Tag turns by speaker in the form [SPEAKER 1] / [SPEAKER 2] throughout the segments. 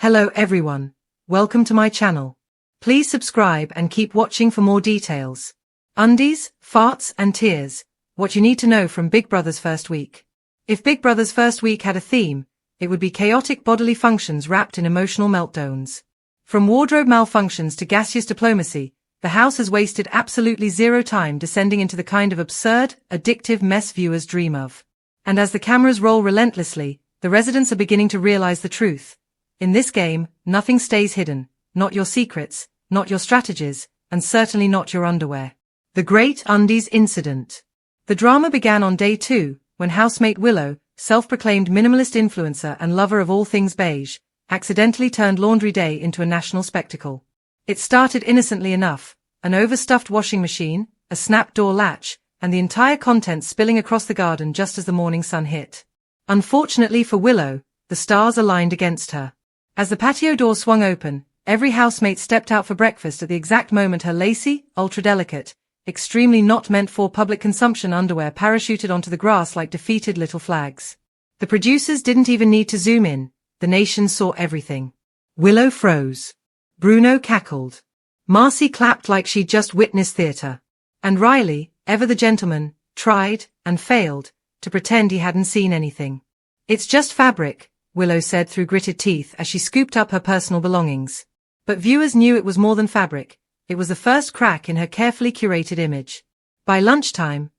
[SPEAKER 1] Hello everyone. Welcome to my channel. Please subscribe and keep watching for more details. Undies, farts and tears. What you need to know from Big Brother's first week. If Big Brother's first week had a theme, it would be chaotic bodily functions wrapped in emotional meltdowns. From wardrobe malfunctions to gaseous diplomacy, the house has wasted absolutely zero time descending into the kind of absurd, addictive mess viewers dream of. And as the cameras roll relentlessly, the residents are beginning to realize the truth. In this game, nothing stays hidden, not your secrets, not your strategies, and certainly not your underwear. The Great Undies Incident. The drama began on day 2, when housemate Willow, self-proclaimed minimalist influencer and lover of all things beige, accidentally turned laundry day into a national spectacle. It started innocently enough, an overstuffed washing machine, a snap door latch, and the entire contents spilling across the garden just as the morning sun hit. Unfortunately for Willow, the stars aligned against her. As the patio door swung open, every housemate stepped out for breakfast at the exact moment her lacy, ultra-delicate, extremely not meant for public consumption underwear parachuted onto the grass like defeated little flags. The producers didn't even need to zoom in, the nation saw everything. Willow froze. Bruno cackled. Marcy clapped like she'd just witnessed theater. And Riley, ever the gentleman, tried, and failed, to pretend he hadn't seen anything. "It's just fabric," Willow said through gritted teeth as she scooped up her personal belongings. But viewers knew it was more than fabric. It was the first crack in her carefully curated image. By lunchtime,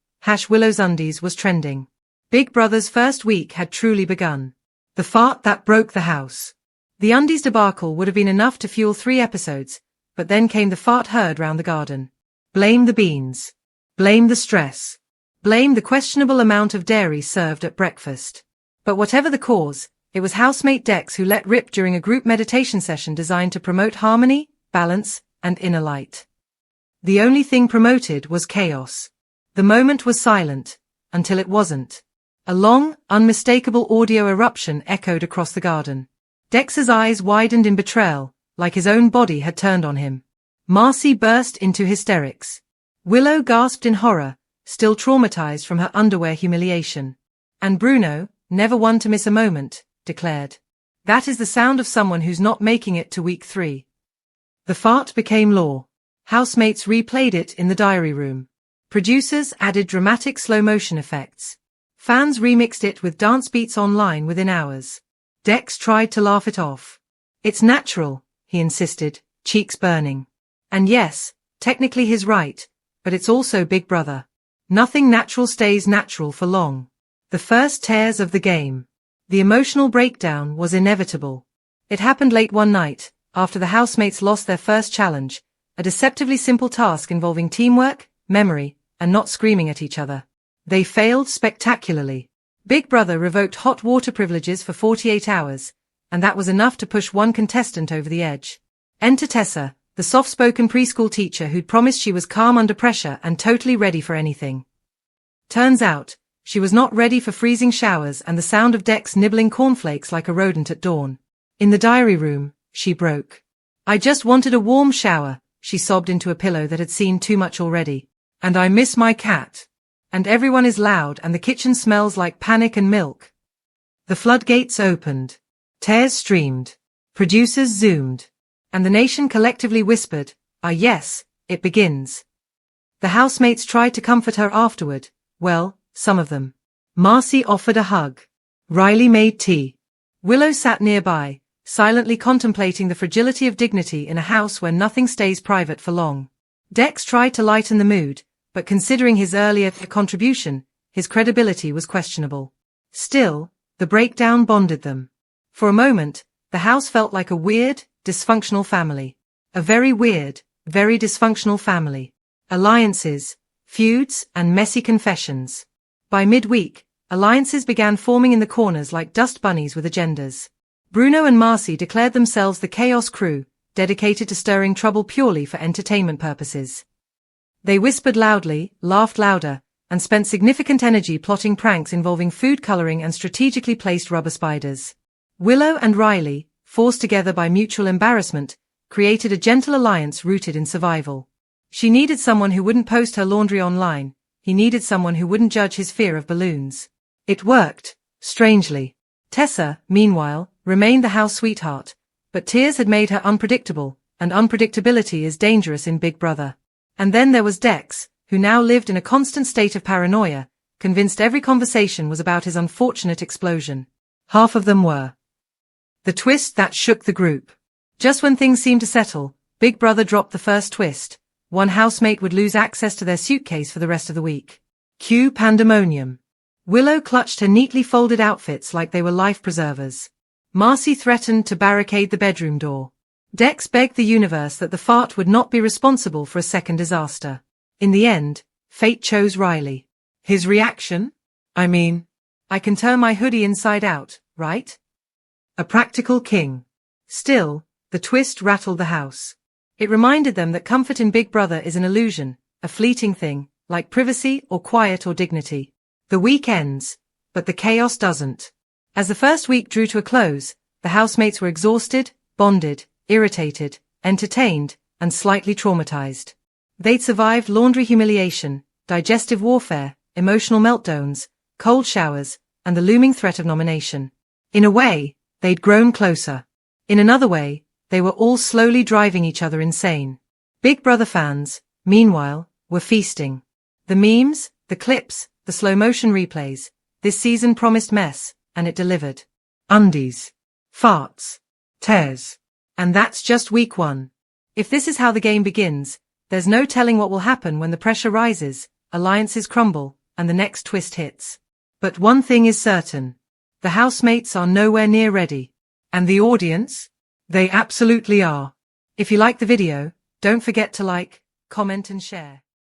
[SPEAKER 1] #Willow's Undies was trending. Big Brother's first week had truly begun. The fart that broke the house. The Undies debacle would have been enough to fuel 3 episodes, but then came the fart heard round the garden. Blame the beans. Blame the stress. Blame the questionable amount of dairy served at breakfast. But whatever the cause, it was housemate Dex who let rip during a group meditation session designed to promote harmony, balance, and inner light. The only thing promoted was chaos. The moment was silent, until it wasn't. A long, unmistakable audio eruption echoed across the garden. Dex's eyes widened in betrayal, like his own body had turned on him. Marcy burst into hysterics. Willow gasped in horror, still traumatized from her underwear humiliation. And Bruno, never one to miss a moment, declared, "That is the sound of someone who's not making it to week 3. The fart became law. Housemates replayed it in the diary room. Producers added dramatic slow-motion effects. Fans remixed it with dance beats online within hours. Dex tried to laugh it off. "It's natural," he insisted, cheeks burning. And yes, technically he's right, but it's also Big Brother. Nothing natural stays natural for long. The first tears of the game. The emotional breakdown was inevitable. It happened late one night, after the housemates lost their first challenge, a deceptively simple task involving teamwork, memory, and not screaming at each other. They failed spectacularly. Big Brother revoked hot water privileges for 48 hours, and that was enough to push one contestant over the edge. Enter Tessa, the soft-spoken preschool teacher who'd promised she was calm under pressure and totally ready for anything. Turns out, she was not ready for freezing showers and the sound of Dex nibbling cornflakes like a rodent at dawn. In the diary room, she broke. "I just wanted a warm shower," she sobbed into a pillow that had seen too much already. "And I miss my cat. And everyone is loud and the kitchen smells like panic and milk." The floodgates opened. Tears streamed. Producers zoomed. And the nation collectively whispered, "Ah yes, it begins." The housemates tried to comfort her afterward. Well, some of them. Marcy offered a hug. Riley made tea. Willow sat nearby, silently contemplating the fragility of dignity in a house where nothing stays private for long. Dex tried to lighten the mood, but considering his earlier contribution, his credibility was questionable. Still, the breakdown bonded them. For a moment, the house felt like a weird, dysfunctional family. A very weird, very dysfunctional family. Alliances, feuds, and messy confessions. By midweek, alliances began forming in the corners like dust bunnies with agendas. Bruno and Marcy declared themselves the Chaos Crew, dedicated to stirring trouble purely for entertainment purposes. They whispered loudly, laughed louder, and spent significant energy plotting pranks involving food coloring and strategically placed rubber spiders. Willow and Riley, forced together by mutual embarrassment, created a gentle alliance rooted in survival. She needed someone who wouldn't post her laundry online. He needed someone who wouldn't judge his fear of balloons. It worked, strangely. Tessa, meanwhile, remained the house sweetheart, But tears had made her unpredictable, and unpredictability is dangerous in Big Brother. And then there was Dex, who now lived in a constant state of paranoia, convinced every conversation was about his unfortunate explosion. Half of them were. The twist that shook the group. Just when things seemed to settle, Big Brother dropped the first twist. One housemate would lose access to their suitcase for the rest of the week. Cue pandemonium. Willow clutched her neatly folded outfits like they were life preservers. Marcy threatened to barricade the bedroom door. Dex begged the universe that the fart would not be responsible for a second disaster. In the end, fate chose Riley. His reaction? I mean, I can turn my hoodie inside out, right? A practical king. Still, the twist rattled the house. It reminded them that comfort in Big Brother is an illusion, a fleeting thing, like privacy or quiet or dignity. The week ends, but the chaos doesn't. As the first week drew to a close, the housemates were exhausted, bonded, irritated, entertained, and slightly traumatized. They'd survived laundry humiliation, digestive warfare, emotional meltdowns, cold showers, and the looming threat of nomination. In a way, they'd grown closer. In another way, they were all slowly driving each other insane. Big Brother fans, meanwhile, were feasting. The memes, the clips, the slow-motion replays. This season promised mess, and it delivered. Undies. Farts. Tears. And that's just week 1. If this is how the game begins, there's no telling what will happen when the pressure rises, alliances crumble, and the next twist hits. But one thing is certain. The housemates are nowhere near ready. And the audience? They absolutely are. If you like the video, don't forget to like, comment and share.